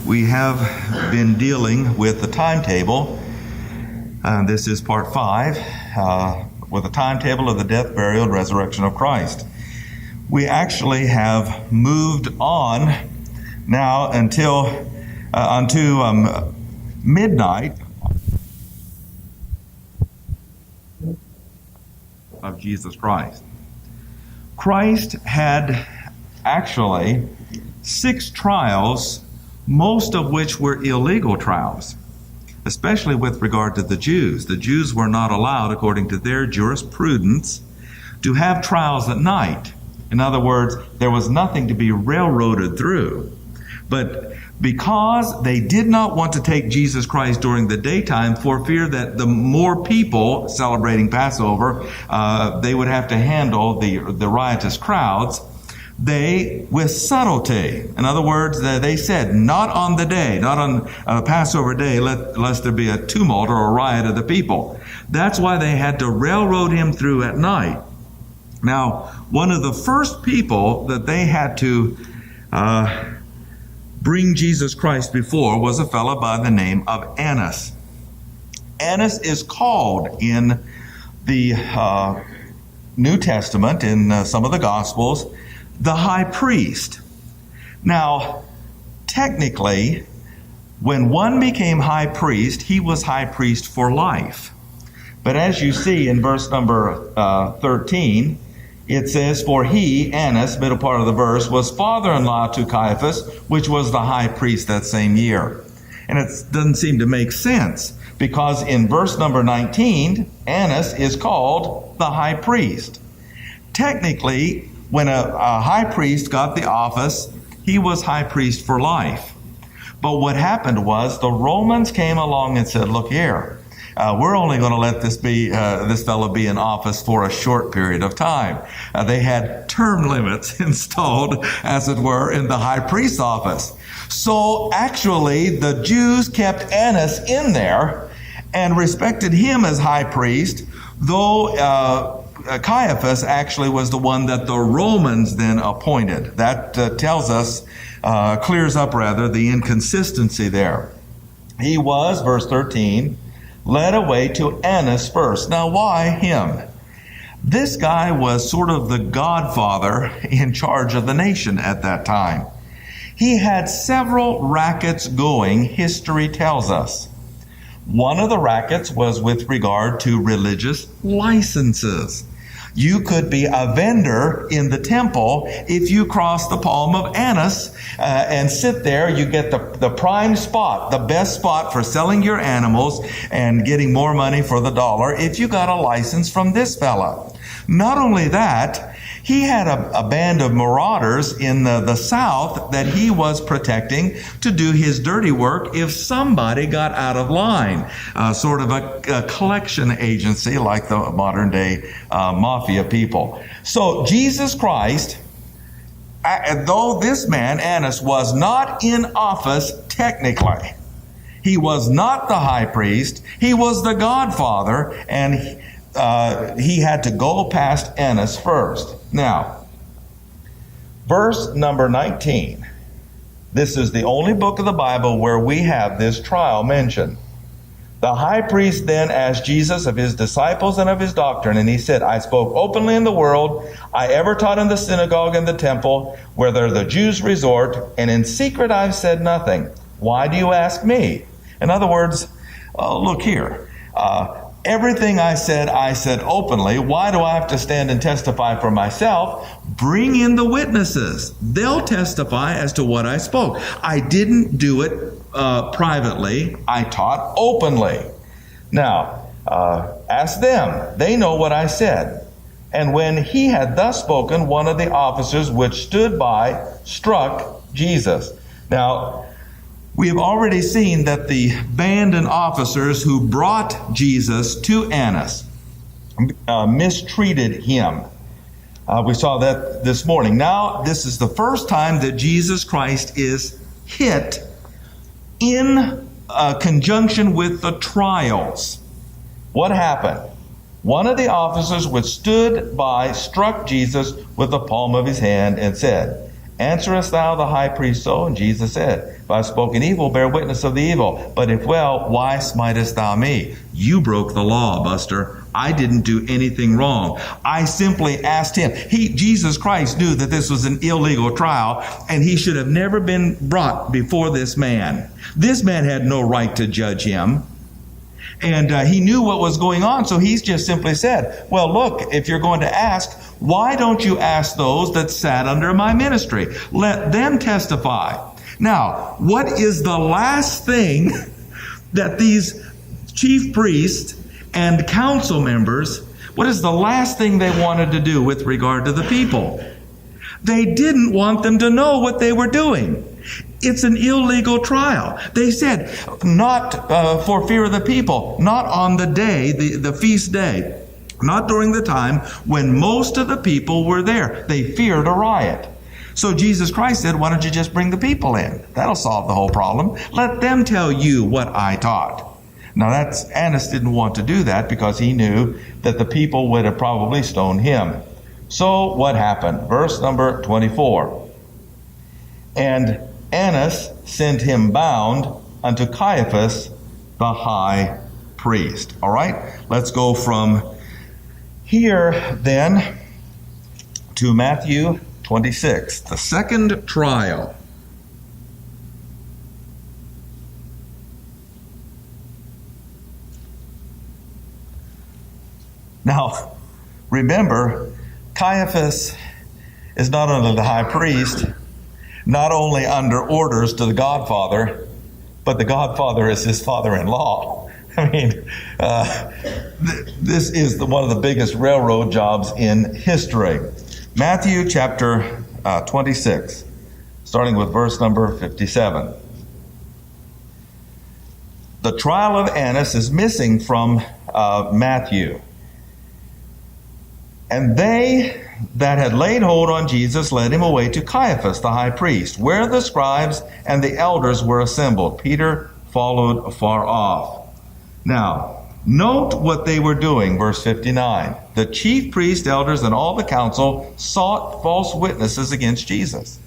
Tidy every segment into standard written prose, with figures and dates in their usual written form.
We have been dealing with the timetable. This is part 5, with the timetable of the death, burial, and resurrection of Christ. We actually have moved on now unto midnight of Jesus Christ. Christ had actually 6 trials, most of which were illegal trials, especially with regard to the Jews. The Jews were not allowed, according to their jurisprudence, to have trials at night. In other words, there was nothing to be railroaded through. But because they did not want to take Jesus Christ during the daytime for fear that the more people celebrating Passover, they would have to handle the riotous crowds, they, with subtlety, in other words, they said, not on the day, not on Passover day, lest there be a tumult or a riot of the people. That's why they had to railroad him through at night. Now, one of the first people that they had to bring Jesus Christ before was a fellow by the name of Annas. Annas is called in the New Testament, in some of the Gospels, the high priest. Now, technically, when one became high priest, he was high priest for life. But as you see in verse number 13, it says, for he, Annas, middle part of the verse, was father-in-law to Caiaphas, which was the high priest that same year. And it doesn't seem to make sense, because in verse number 19, Annas is called the high priest. Technically, when a high priest got the office, he was high priest for life. But what happened was the Romans came along and said, look here, we're only going to let this fellow be in office for a short period of time. They had term limits installed, as it were, in the high priest's office. So actually, the Jews kept Annas in there and respected him as high priest, though Caiaphas actually was the one that the Romans then appointed. That tells us, clears up rather, the inconsistency there. He was, verse 13, led away to Annas first. Now, why him? This guy was sort of the godfather in charge of the nation at that time. He had several rackets going, history tells us. One of the rackets was with regard to religious licenses. You could be a vendor in the temple if you cross the palm of Annas and sit there. You get the prime spot, the best spot for selling your animals and getting more money for the dollar if you got a license from this fella. Not only that, he had a band of marauders in the south that he was protecting to do his dirty work if somebody got out of line. Sort of a collection agency like the modern day mafia people. So Jesus Christ, though this man, Annas, was not in office technically, he was not the high priest, he was the godfather, and he had to go past Annas first. Now, verse number 19. This is the only book of the Bible where we have this trial mentioned. The high priest then asked Jesus of his disciples and of his doctrine, and he said, I spoke openly in the world. I ever taught in the synagogue and the temple, where the Jews resort, and in secret I've said nothing. Why do you ask me? In other words, look here. Everything I said openly. Why do I have to stand and testify for myself? Bring in the witnesses. They'll testify as to what I spoke. I didn't do it privately. I taught openly. Now, ask them. They know what I said. And when he had thus spoken, one of the officers which stood by struck Jesus. Now, we have already seen that the band and officers who brought Jesus to Annas mistreated him. We saw that this morning. Now, this is the first time that Jesus Christ is hit in conjunction with the trials. What happened? One of the officers which stood by struck Jesus with the palm of his hand and said, Answerest thou the high priest so? And Jesus said, if I have spoken evil, bear witness of the evil. But if well, why smitest thou me? You broke the law, Buster. I didn't do anything wrong. I simply asked him. Jesus Christ knew that this was an illegal trial, and he should have never been brought before this man. This man had no right to judge him. And he knew what was going on, so he's just simply said, well, look, if you're going to ask, why don't you ask those that sat under my ministry? Let them testify. Now, what is the last thing that these chief priests and council members, what is the last thing they wanted to do with regard to the people? They didn't want them to know what they were doing. It's an illegal trial. They said, not for fear of the people, not on the day, the feast day, not during the time when most of the people were there. They feared a riot. So Jesus Christ said, why don't you just bring the people in? That'll solve the whole problem. Let them tell you what I taught. Now Annas didn't want to do that because he knew that the people would have probably stoned him. So what happened? Verse number 24. And Annas sent him bound unto Caiaphas, the high priest. All right, let's go from here then to Matthew 26, the second trial. Now, remember, Caiaphas is not only the high priest, not only under orders to the Godfather, but the Godfather is his father-in-law. I mean, this is one of the biggest railroad jobs in history. Matthew chapter 26, starting with verse number 57. The trial of Annas is missing from Matthew. And they that had laid hold on Jesus led him away to Caiaphas, the high priest, where the scribes and the elders were assembled. Peter followed afar off. Now, note what they were doing, verse 59. The chief priests, elders, and all the council sought false witnesses against Jesus.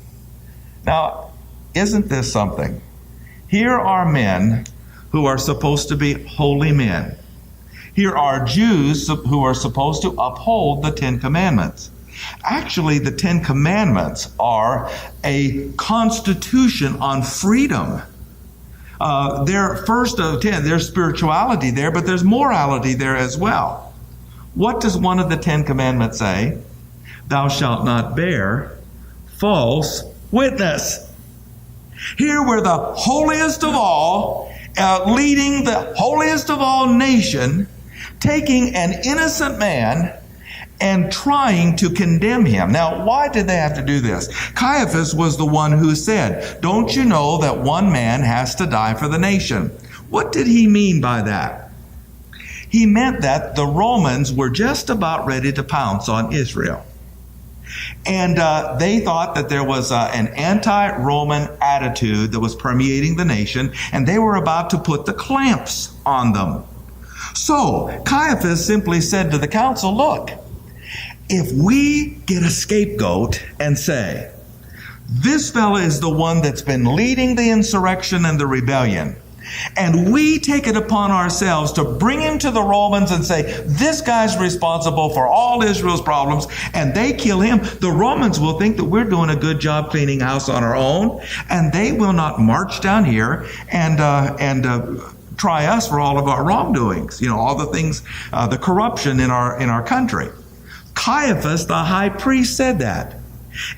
Now, isn't this something? Here are men who are supposed to be holy men. Here are Jews who are supposed to uphold the Ten Commandments. Actually, the Ten Commandments are a constitution on freedom. They're first of 10. There's spirituality there, but there's morality there as well. What does one of the Ten Commandments say? Thou shalt not bear false witness. Here we're the holiest of all, leading the holiest of all nation, taking an innocent man and trying to condemn him. Now, why did they have to do this? Caiaphas was the one who said, don't you know that one man has to die for the nation? What did he mean by that? He meant that the Romans were just about ready to pounce on Israel. And they thought that there was an anti-Roman attitude that was permeating the nation, and they were about to put the clamps on them. So Caiaphas simply said to the council, look, if we get a scapegoat and say, this fella is the one that's been leading the insurrection and the rebellion, and we take it upon ourselves to bring him to the Romans and say, this guy's responsible for all Israel's problems, and they kill him, the Romans will think that we're doing a good job cleaning house on our own, and they will not march down here and try us for all of our wrongdoings, all the things, the corruption in our country. Caiaphas, the high priest, said that.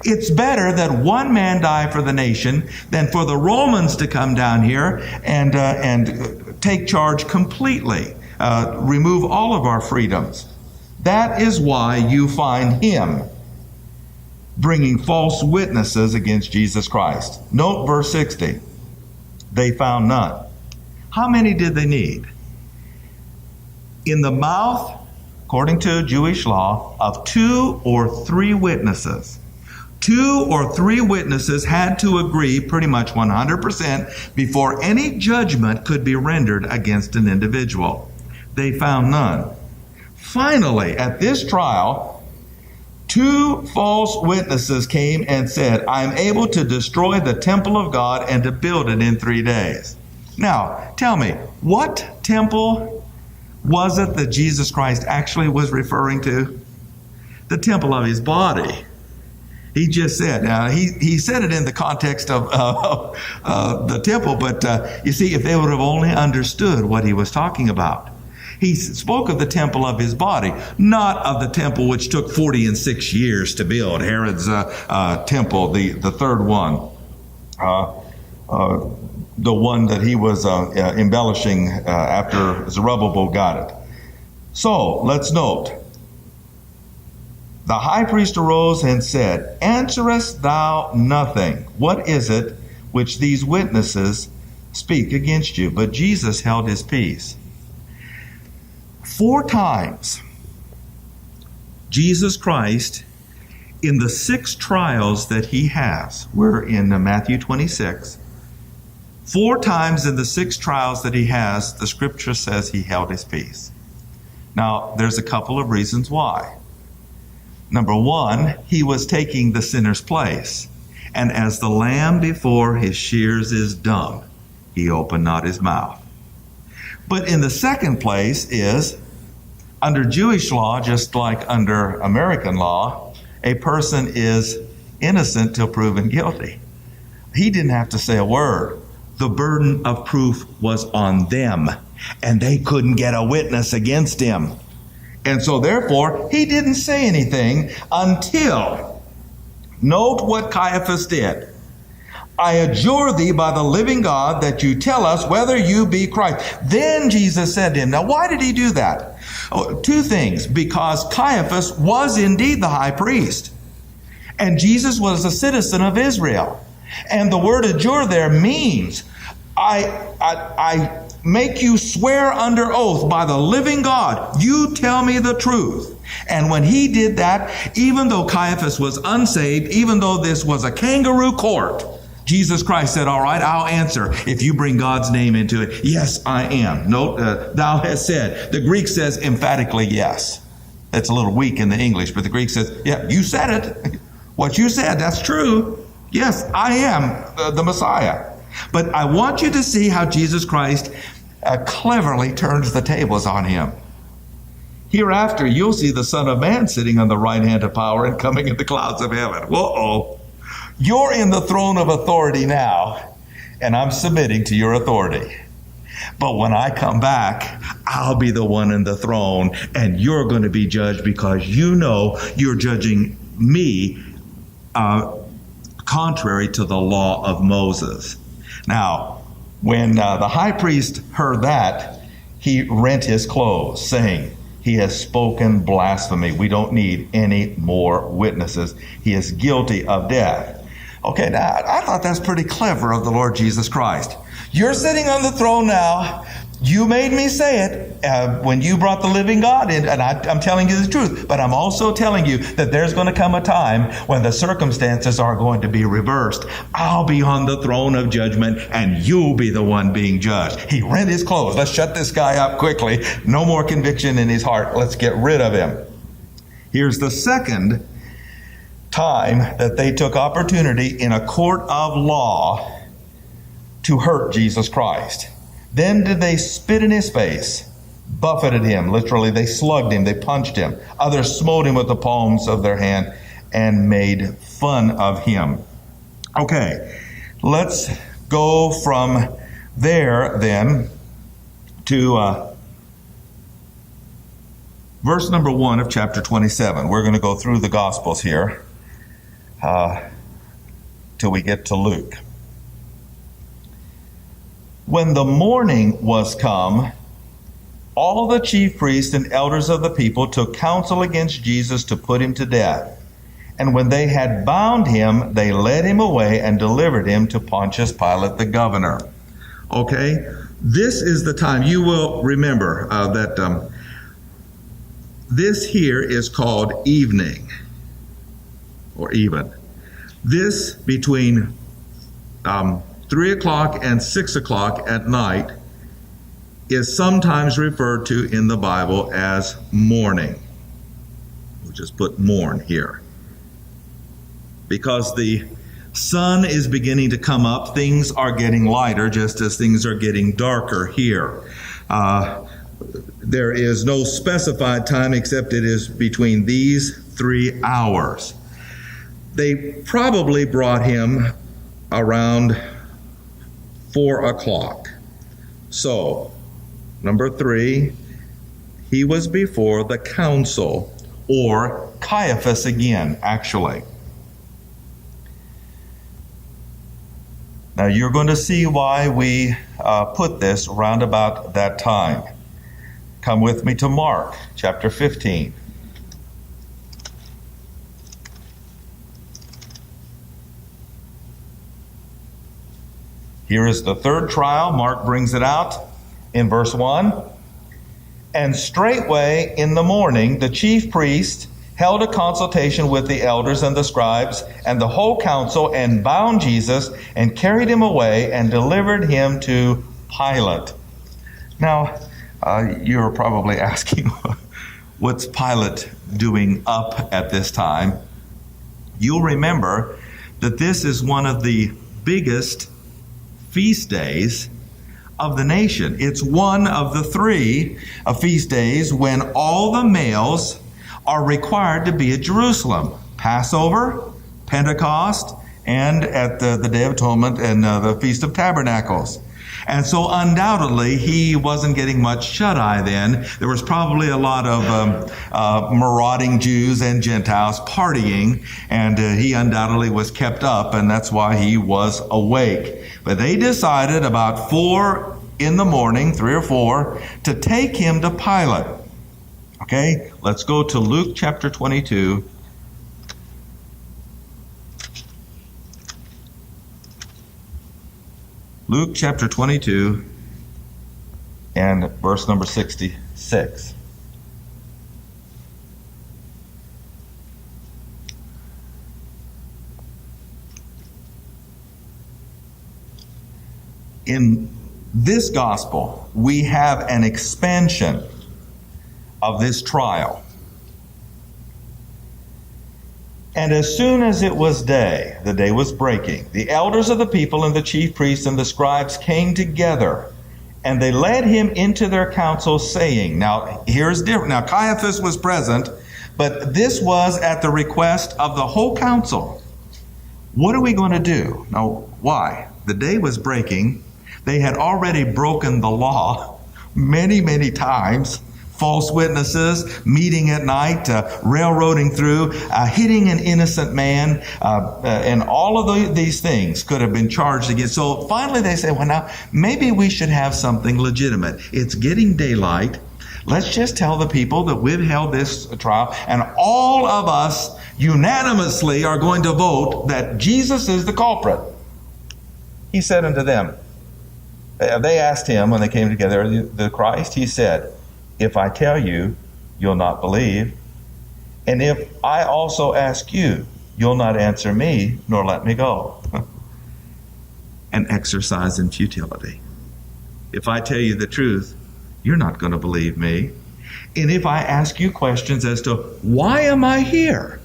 It's better that one man die for the nation than for the Romans to come down here and take charge completely, remove all of our freedoms. That is why you find him bringing false witnesses against Jesus Christ. Note verse 60. They found none. How many did they need? In the mouth, according to Jewish law, of 2 or 3 witnesses. 2 or 3 witnesses had to agree pretty much 100% before any judgment could be rendered against an individual. They found none. Finally, at this trial, 2 false witnesses came and said, I am able to destroy the temple of God and to build it in 3 days. Now, tell me, what temple was it that Jesus Christ actually was referring to? The temple of his body. He just said, he said it in the context of the temple, but you see, if they would have only understood what he was talking about. He spoke of the temple of his body, not of the temple which took 46 years to build, Herod's temple, the third one, the one that he was embellishing after Zerubbabel got it. So, let's note, the high priest arose and said, Answerest thou nothing? What is it which these witnesses speak against you? But Jesus held his peace. 4 times, Jesus Christ, in the 6 trials that he has, we're in Matthew 26, 4 times in the 6 trials that he has, the scripture says he held his peace. Now, there's a couple of reasons why. Number 1, he was taking the sinner's place. And as the lamb before his shears is dumb, he opened not his mouth. But in the second place is, under Jewish law, just like under American law, a person is innocent till proven guilty. He didn't have to say a word. The burden of proof was on them, and they couldn't get a witness against him. And so therefore, he didn't say anything until, note what Caiaphas did. I adjure thee by the living God that you tell us whether you be Christ. Then Jesus said to him, now why did he do that? 2 things. Because Caiaphas was indeed the high priest. And Jesus was a citizen of Israel. And the word adjure there means, I make you swear under oath by the living God, you tell me the truth. And when he did that, even though Caiaphas was unsaved, even though this was a kangaroo court, Jesus Christ said, all right, I'll answer if you bring God's name into it. Yes, I am. Note, thou hast said. The Greek says emphatically yes. That's a little weak in the English, but the Greek says, yeah, you said it. What you said, that's true. Yes, I am the Messiah. But I want you to see how Jesus Christ cleverly turns the tables on him. Hereafter, you'll see the Son of Man sitting on the right hand of power and coming in the clouds of heaven. Whoa. You're in the throne of authority now, and I'm submitting to your authority. But when I come back, I'll be the one in the throne, and you're going to be judged because you know you're judging me contrary to the law of Moses. Now, when the high priest heard that, he rent his clothes, saying, he has spoken blasphemy. We don't need any more witnesses. He is guilty of death. Okay, now, I thought that's pretty clever of the Lord Jesus Christ. You're sitting on the throne now. You made me say it when you brought the living God in, and I'm telling you the truth. But I'm also telling you that there's going to come a time when the circumstances are going to be reversed. I'll be on the throne of judgment, and you'll be the one being judged. He rent his clothes. Let's shut this guy up quickly. No more conviction in his heart. Let's get rid of him. Here's the second time that they took opportunity in a court of law to hurt Jesus Christ. Then did they spit in his face, buffeted him. Literally, they slugged him, they punched him. Others smote him with the palms of their hand and made fun of him. Okay, let's go from there then to verse number 1 of chapter 27. We're going to go through the Gospels here till we get to Luke. When the morning was come, all the chief priests and elders of the people took counsel against Jesus to put him to death. And when they had bound him, they led him away and delivered him to Pontius Pilate the governor. Okay, this is the time. You will remember that this here is called evening, or even. This between 3 o'clock and 6 o'clock at night is sometimes referred to in the Bible as morning. We'll just put mourn here. Because the sun is beginning to come up, things are getting lighter just as things are getting darker here. There is no specified time except it is between these 3 hours. They probably brought him around 4 o'clock. So, number 3, he was before the council, or Caiaphas again, actually. Now you're going to see why we put this around about that time. Come with me to Mark chapter 15. Here is the third trial. Mark brings it out in verse 1. And straightway in the morning the chief priest held a consultation with the elders and the scribes and the whole council, and bound Jesus and carried him away and delivered him to Pilate. Now, you're probably asking, what's Pilate doing up at this time? You'll remember that this is one of the biggest feast days of the nation. It's one of the 3 feast days when all the males are required to be at Jerusalem. Passover, Pentecost, and at the Day of Atonement and the Feast of Tabernacles. And so undoubtedly he wasn't getting much shut-eye then. There was probably a lot of marauding Jews and Gentiles partying, and he undoubtedly was kept up, and that's why he was awake. But they decided about 4 in the morning, 3 or 4, to take him to Pilate. Okay, let's go to Luke chapter 22. Luke chapter 22 and verse number 66. In this gospel, we have an expansion of this trial. And as soon as it was day, the day was breaking, the elders of the people and the chief priests and the scribes came together, and they led him into their council, saying, now here's different. Now Caiaphas was present, but this was at the request of the whole council. What are we going to do? Now, why? The day was breaking. They had already broken the law many, many times. False witnesses, meeting at night, railroading through, hitting an innocent man, and all of these things could have been charged against. So finally they say, well, now maybe we should have something legitimate. It's getting daylight. Let's just tell the people that we've held this trial, and all of us unanimously are going to vote that Jesus is the culprit. He said unto them, they asked him when they came together, the Christ, he said, if I tell you, you'll not believe. And if I also ask you, you'll not answer me, nor let me go. An exercise in futility. If I tell you the truth, you're not going to believe me. And if I ask you questions as to why am I here,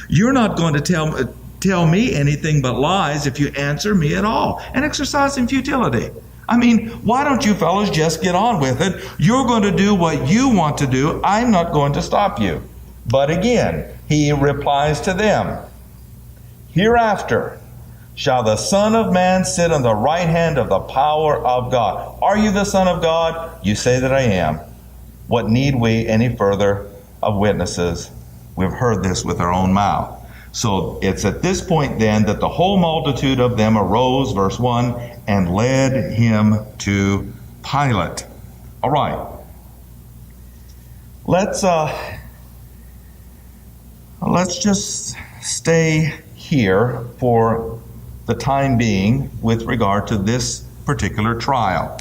you're not going to tell me anything but lies if you answer me at all. An exercise in futility. I mean, why don't you fellows just get on with it? You're going to do what you want to do. I'm not going to stop you. But again, he replies to them, hereafter shall the Son of Man sit on the right hand of the power of God. Are you the Son of God? You say that I am. What need we any further of witnesses? We've heard this with our own mouth. So it's at this point then that the whole multitude of them arose, verse 1, and led him to Pilate. All right. Let's just stay here for the time being with regard to this particular trial.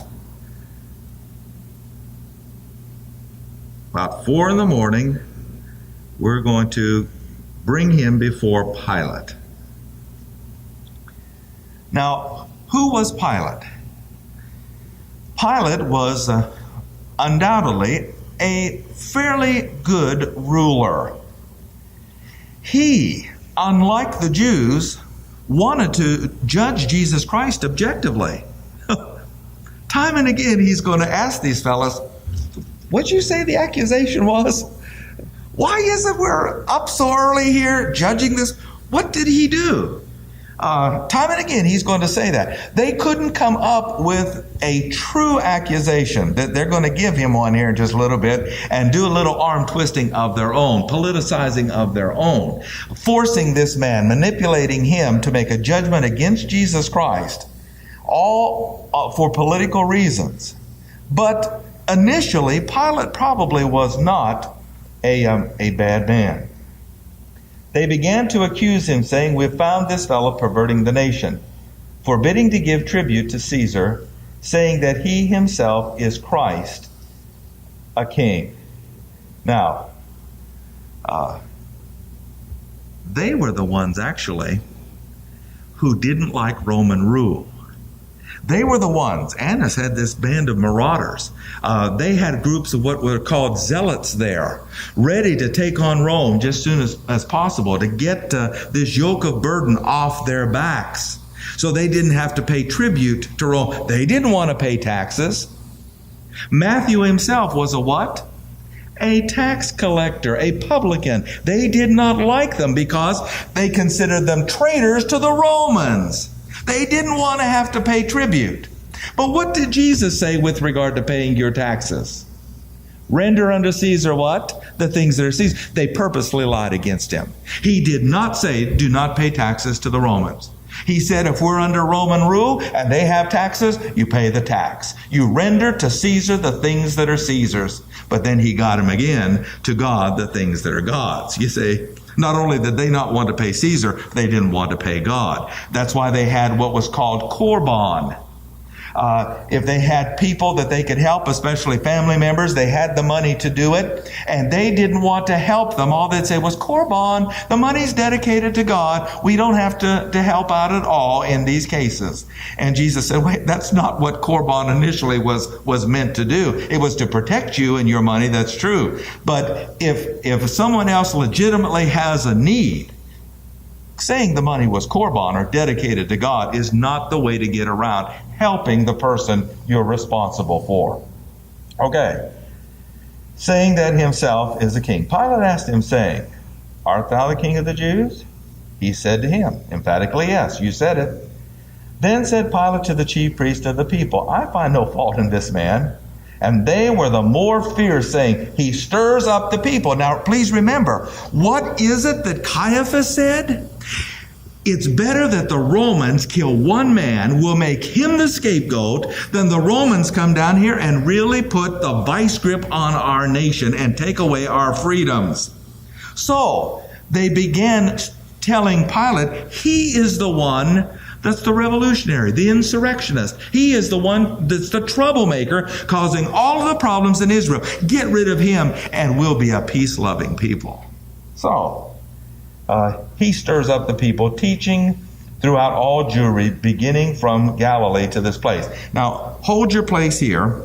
About 4 in the morning, we're going to bring him before Pilate. Now, who was Pilate? Pilate was undoubtedly a fairly good ruler. He, unlike the Jews, wanted to judge Jesus Christ objectively. Time and again, he's going to ask these fellas, what'd you say the accusation was? Why is it we're up so early here judging this? What did he do? Time and again, he's going to say that. They couldn't come up with a true accusation. That they're going to give him one here in just a little bit and do a little arm twisting of their own, politicizing of their own, forcing this man, manipulating him to make a judgment against Jesus Christ, all for political reasons. But initially, Pilate probably was not a bad man. They began to accuse him, saying, "We've found this fellow perverting the nation, forbidding to give tribute to Caesar, saying that he himself is Christ, a king." Now, they were the ones actually who didn't like Roman rule. They were the ones. Annas had this band of marauders. They had groups of what were called zealots there, ready to take on Rome just soon as possible to get this yoke of burden off their backs. So they didn't have to pay tribute to Rome. They didn't want to pay taxes. Matthew himself was a what? A tax collector, a publican. They did not like them because they considered them traitors to the Romans. They didn't want to have to pay tribute. But what did Jesus say with regard to paying your taxes? Render unto Caesar what? The things that are Caesar. They purposely lied against him. He did not say, do not pay taxes to the Romans. He said, if we're under Roman rule and they have taxes, you pay the tax. You render to Caesar the things that are Caesar's. But then he got him again, to God the things that are God's. You see, not only did they not want to pay Caesar, they didn't want to pay God. That's why they had what was called Korban. If they had people that they could help, especially family members, they had the money to do it, and they didn't want to help them. All they'd say was, Korban, the money's dedicated to God. We don't have to help out at all in these cases. And Jesus said, wait, that's not what Korban initially was meant to do. It was to protect you and your money, that's true. But if someone else legitimately has a need, saying the money was Korban or dedicated to God is not the way to get around helping the person you're responsible for. Okay. Saying that himself is a king. Pilate asked him, saying, art thou the king of the Jews? He said to him, emphatically, yes, you said it. Then said Pilate to the chief priest of the people, I find no fault in this man. And they were the more fierce, saying, he stirs up the people. Now, please remember, what is it that Caiaphas said? It's better that the Romans kill one man, will make him the scapegoat, than the Romans come down here and really put the vice grip on our nation and take away our freedoms. So they began telling Pilate, he is the one that's the revolutionary, the insurrectionist. He is the one that's the troublemaker, causing all of the problems in Israel. Get rid of him and we'll be a peace-loving people. So he stirs up the people, teaching throughout all Jewry, beginning from Galilee to this place. Now, hold your place here.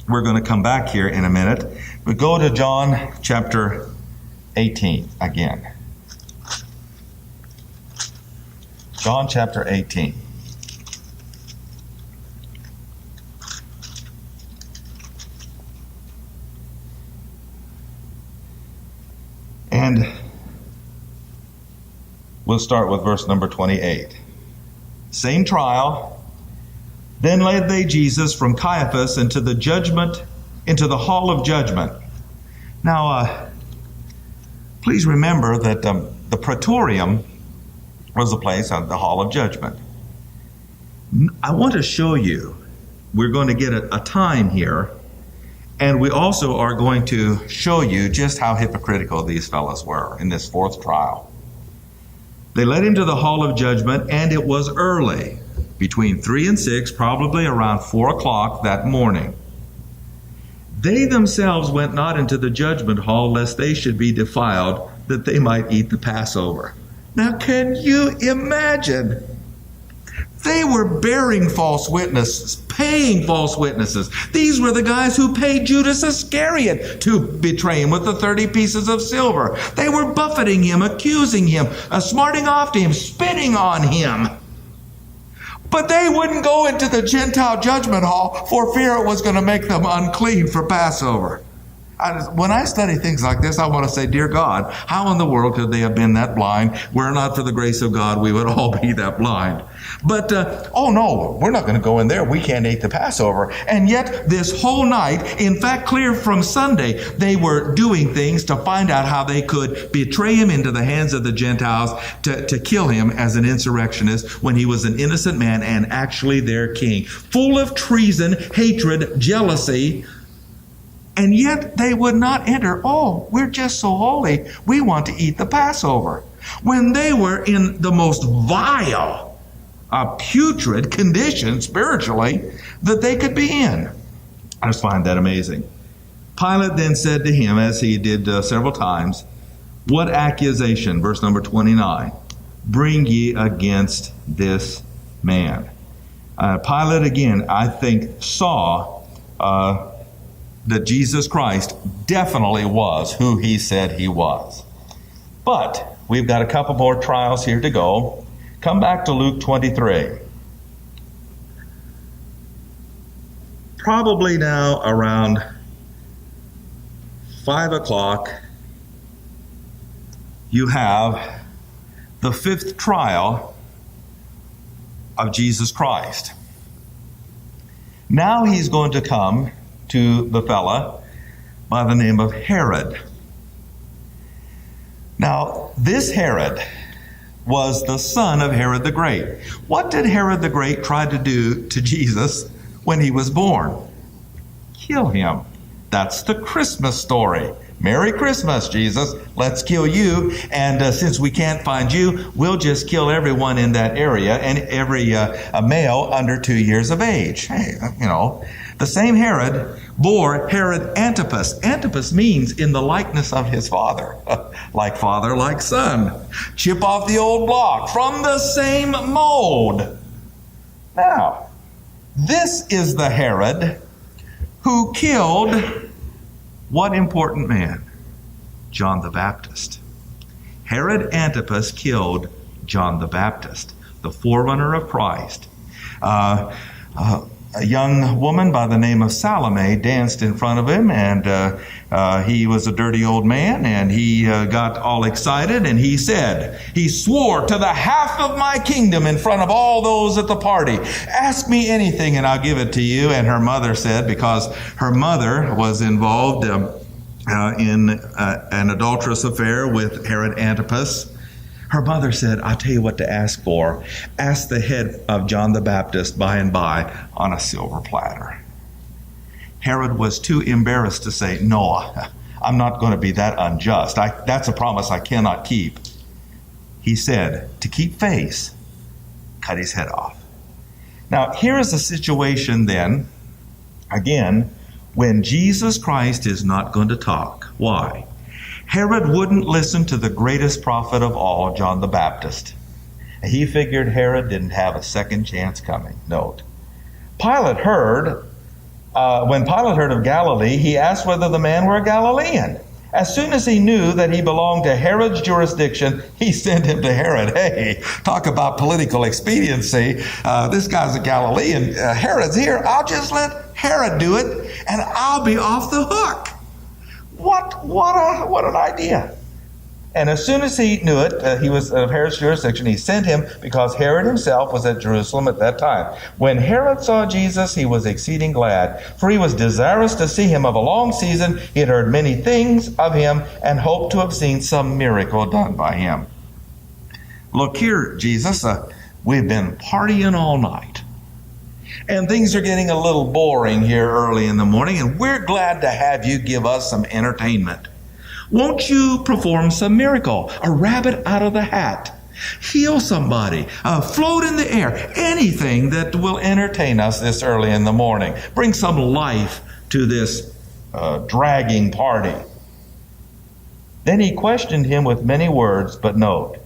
We're going to come back here in a minute. We go to John chapter 18 again. John chapter 18. And we'll start with verse number 28. Same trial. Then led they Jesus from Caiaphas into the hall of judgment. Now, please remember that the praetorium was the place of the hall of judgment. I want to show you, we're going to get a time here, and we also are going to show you just how hypocritical these fellows were in this fourth trial. They led him to the hall of judgment, and it was early, between 3 and 6, probably around 4 o'clock that morning. They themselves went not into the judgment hall, lest they should be defiled, that they might eat the Passover. Now, can you imagine? They were bearing false witnesses, paying false witnesses. These were the guys who paid Judas Iscariot to betray him with the 30 pieces of silver. They were buffeting him, accusing him, smarting off to him, spitting on him. But they wouldn't go into the Gentile judgment hall for fear it was going to make them unclean for Passover. When I study things like this, I want to say, dear God, how in the world could they have been that blind? Were it not for the grace of God, we would all be that blind. But, oh no, we're not going to go in there. We can't eat the Passover. And yet, this whole night, in fact, clear from Sunday, they were doing things to find out how they could betray him into the hands of the Gentiles to kill him as an insurrectionist when he was an innocent man and actually their king. Full of treason, hatred, jealousy. And yet they would not enter. Oh, we're just so holy. We want to eat the Passover. When they were in the most vile, putrid condition spiritually that they could be in. I just find that amazing. Pilate then said to him, as he did several times, what accusation, verse number 29, bring ye against this man? Pilate again, I think, saw that Jesus Christ definitely was who he said he was. But we've got a couple more trials here to go. Come back to Luke 23. Probably now around 5 o'clock, you have the 5th trial of Jesus Christ. Now he's going to come to the fella by the name of Herod. Now, this Herod was the son of Herod the Great. What did Herod the Great try to do to Jesus when he was born? Kill him. That's the Christmas story. Merry Christmas, Jesus. Let's kill you. And since we can't find you, we'll just kill everyone in that area and every a male under 2 years of age. Hey, the same Herod bore Herod Antipas. Antipas means in the likeness of his father. Father, like son. Chip off the old block from the same mold. Now, this is the Herod who killed what important man? John the Baptist. Herod Antipas killed John the Baptist, the forerunner of Christ. A young woman by the name of Salome danced in front of him, and he was a dirty old man, and he got all excited, and he swore to the half of my kingdom in front of all those at the party, ask me anything and I'll give it to you. And her mother said, because her mother was involved in an adulterous affair with Herod Antipas, her mother said, I'll tell you what to ask for. Ask the head of John the Baptist by and by on a silver platter. Herod was too embarrassed to say, no, I'm not going to be that unjust. That's a promise I cannot keep. He said, to keep face, cut his head off. Now, here is a situation then, again, when Jesus Christ is not going to talk. Why? Herod wouldn't listen to the greatest prophet of all, John the Baptist. He figured Herod didn't have a second chance coming. Note, when Pilate heard of Galilee, he asked whether the man were a Galilean. As soon as he knew that he belonged to Herod's jurisdiction, he sent him to Herod. Hey, talk about political expediency. This guy's a Galilean. Herod's here. I'll just let Herod do it, and I'll be off the hook. What an idea. And as soon as he knew it, he was of Herod's jurisdiction, he sent him because Herod himself was at Jerusalem at that time. When Herod saw Jesus, he was exceeding glad, for he was desirous to see him of a long season. He had heard many things of him and hoped to have seen some miracle done by him. Look here, Jesus, we've been partying all night. And things are getting a little boring here early in the morning, and we're glad to have you give us some entertainment. Won't you perform some miracle? A rabbit out of the hat. Heal somebody. Float in the air. Anything that will entertain us this early in the morning. Bring some life to this dragging party. Then he questioned him with many words, but note,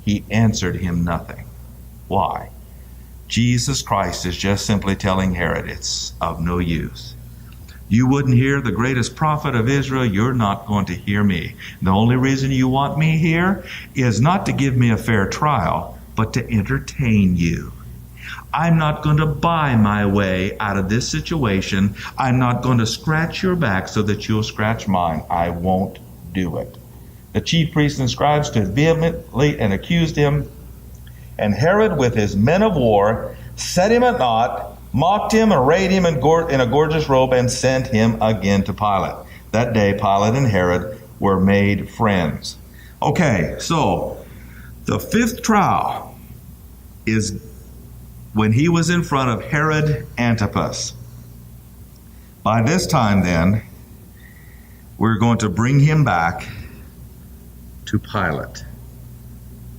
he answered him nothing. Why? Jesus Christ is just simply telling Herod, it's of no use. You wouldn't hear the greatest prophet of Israel, you're not going to hear me. The only reason you want me here is not to give me a fair trial, but to entertain you. I'm not going to buy my way out of this situation. I'm not going to scratch your back so that you'll scratch mine. I won't do it. The chief priests and scribes stood vehemently and accused him. And Herod, with his men of war, set him at naught, mocked him, arrayed him in a gorgeous robe, and sent him again to Pilate. That day, Pilate and Herod were made friends. Okay, so the fifth trial is when he was in front of Herod Antipas. By this time, then, we're going to bring him back to Pilate.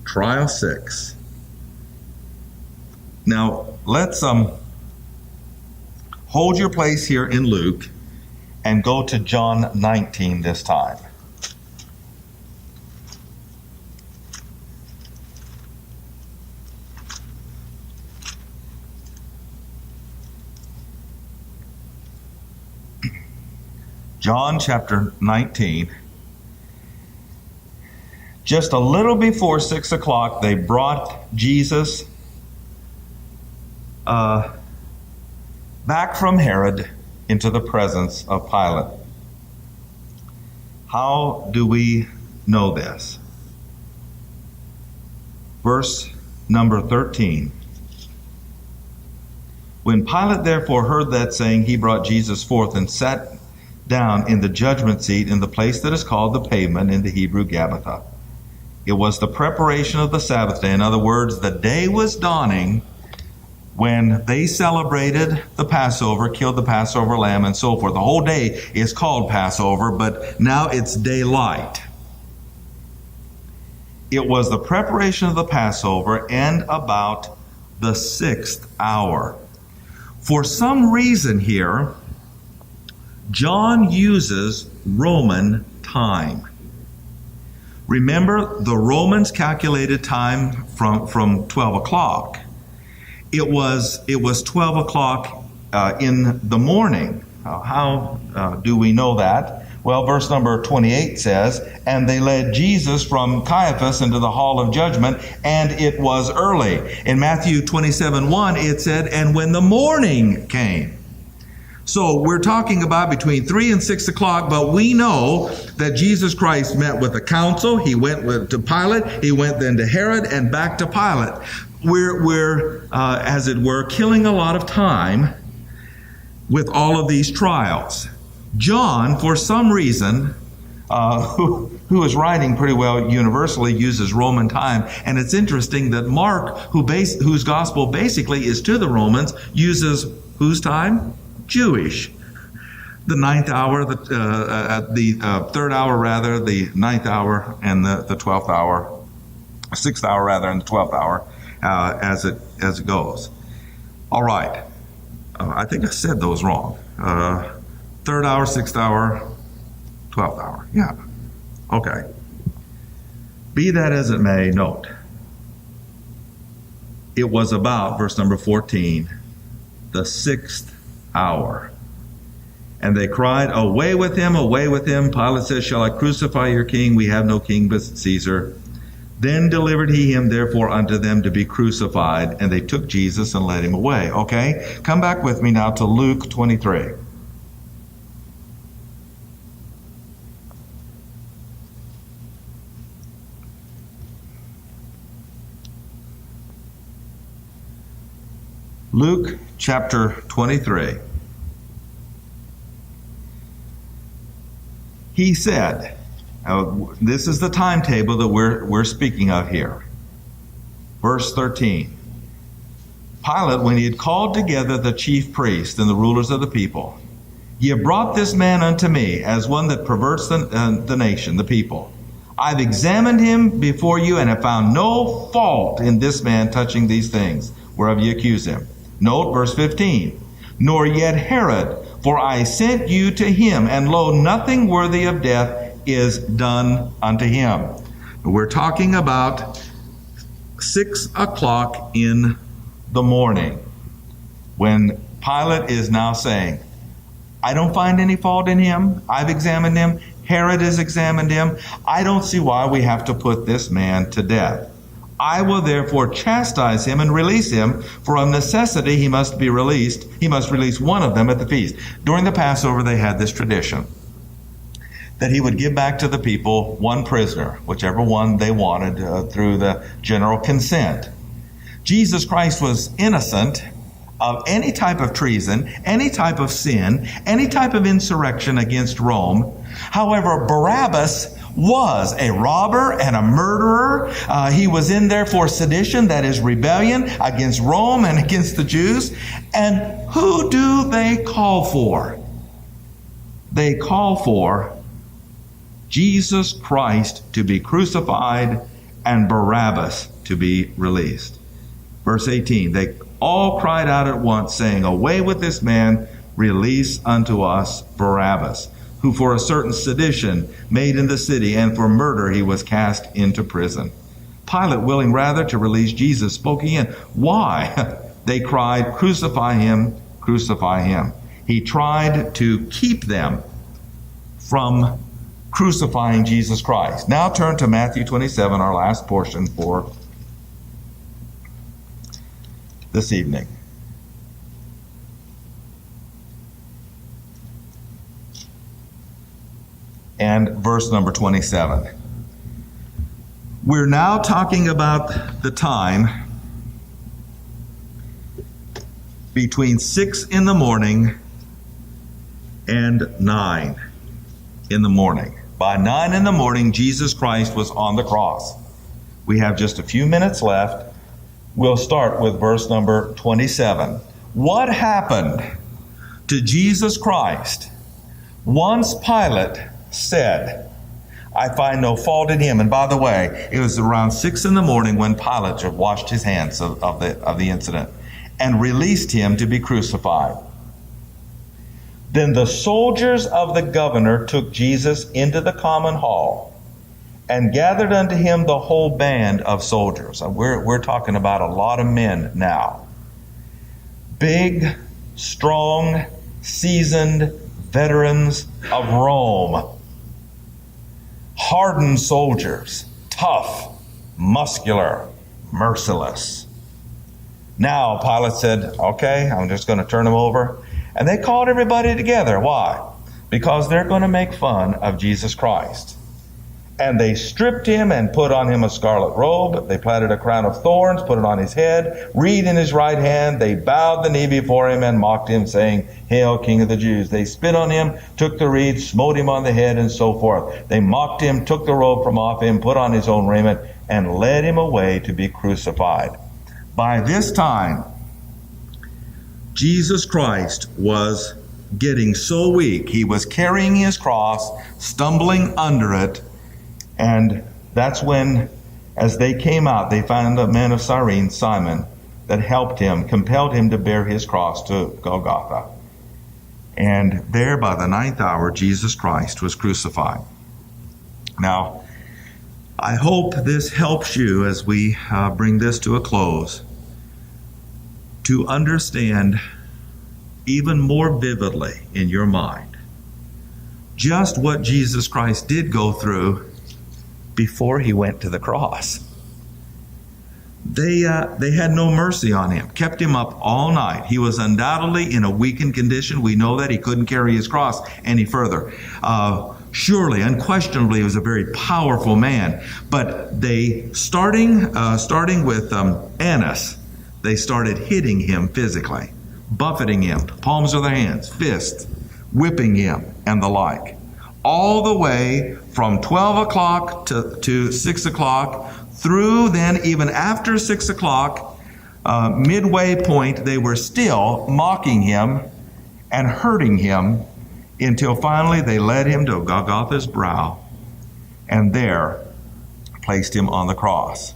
Trial 6. Now, let's hold your place here in Luke and go to John 19 this time. John chapter 19. Just a little before 6 o'clock, they brought Jesus back from Herod into the presence of Pilate. How do we know this? Verse number 13. When Pilate therefore heard that saying, he brought Jesus forth and sat down in the judgment seat in the place that is called the Pavement, in the Hebrew Gabbatha. It was the preparation of the Sabbath day. In other words, the day was dawning when they celebrated the Passover, killed the Passover lamb, and so forth. The whole day is called Passover, but now it's daylight. It was the preparation of the Passover and about the 6th hour. For some reason here, John uses Roman time. Remember, the Romans calculated time from 12 o'clock. It was 12 o'clock in the morning. How do we know that? Well, verse number 28 says, and they led Jesus from Caiaphas into the hall of judgment, and it was early. In Matthew 27:1, it said, and when the morning came. So we're talking about between 3 and 6 o'clock, but we know that Jesus Christ met with the council. He went to Pilate. He went then to Herod and back to Pilate. We're as it were, killing a lot of time with all of these trials. John, for some reason, who is writing pretty well universally, uses Roman time. And it's interesting that Mark, whose gospel basically is to the Romans, uses whose time? Jewish. The 9th hour, the third hour rather, the 9th hour, and the 12th hour, 6th hour rather, and the 12th hour, as it goes. All right. I think I said those wrong. 3rd hour, 6th hour, 12th hour. Yeah. Okay. Be that as it may, note. It was about, verse number 14, the 6th hour. And they cried, away with him, away with him. Pilate says, shall I crucify your king? We have no king but Caesar. Then delivered he him therefore unto them to be crucified. And they took Jesus and led him away. Okay, come back with me now to Luke 23. Luke chapter 23. He said, this is the timetable that we're speaking of here. Verse 13. Pilate, when he had called together the chief priests and the rulers of the people, ye have brought this man unto me as one that perverts the nation, the people. I've examined him before you and have found no fault in this man touching these things, whereof ye accuse him. Note verse 15. Nor yet Herod, for I sent you to him, and lo, nothing worthy of death is done unto him. We're talking about 6 o'clock in the morning, when Pilate is now saying, I don't find any fault in him. I've examined him. Herod has examined him. I don't see why we have to put this man to death. I will therefore chastise him and release him, for of necessity he must be released. He must release one of them at the feast. During the Passover, they had this tradition that he would give back to the people one prisoner, whichever one they wanted, through the general consent. Jesus Christ was innocent of any type of treason, any type of sin, any type of insurrection against Rome. However, Barabbas was a robber and a murderer. He was in there for sedition, that is rebellion against Rome and against the Jews. And who do they call for? They call for Jesus Christ to be crucified and Barabbas to be released. Verse 18, they all cried out at once, saying, Away with this man, release unto us Barabbas, who for a certain sedition made in the city, and for murder he was cast into prison. Pilate, willing rather to release Jesus, spoke again. Why? They cried, Crucify him, crucify him. He tried to keep them from crucifying Jesus Christ. Now turn to Matthew 27, our last portion for this evening. And verse number 27. We're now talking about the time between 6 in the morning and 9 in the morning. By 9 in the morning, Jesus Christ was on the cross. We have just a few minutes left. We'll start with verse number 27. What happened to Jesus Christ once Pilate said, I find no fault in him? And by the way, it was around 6 in the morning when Pilate washed his hands of the incident and released him to be crucified. Then the soldiers of the governor took Jesus into the common hall and gathered unto him the whole band of soldiers. We're talking about a lot of men now. Big, strong, seasoned veterans of Rome. Hardened soldiers, tough, muscular, merciless. Now Pilate said, okay, I'm just going to turn them over. And they called everybody together. Why? Because they're going to make fun of Jesus Christ. And they stripped him and put on him a scarlet robe. They platted a crown of thorns, put it on his head, reed in his right hand. They bowed the knee before him and mocked him, saying, Hail, King of the Jews. They spit on him, took the reed, smote him on the head, and so forth. They mocked him, took the robe from off him, put on his own raiment, and led him away to be crucified. By this time, Jesus Christ was getting so weak. He was carrying his cross, stumbling under it. And that's when, as they came out, they found a man of Cyrene, Simon, that helped him, compelled him to bear his cross to Golgotha. And there, by the 9th hour, Jesus Christ was crucified. Now, I hope this helps you as we bring this to a close, to understand even more vividly in your mind just what Jesus Christ did go through before he went to the cross. They had no mercy on him, kept him up all night. He was undoubtedly in a weakened condition. We know that he couldn't carry his cross any further. Surely, unquestionably, he was a very powerful man. But they, starting with Annas, they started hitting him physically, buffeting him, palms of their hands, fists, whipping him, and the like. All the way from 12 o'clock to 6 o'clock, through then even after 6 o'clock, midway point, they were still mocking him and hurting him until finally they led him to Golgotha's brow and there placed him on the cross.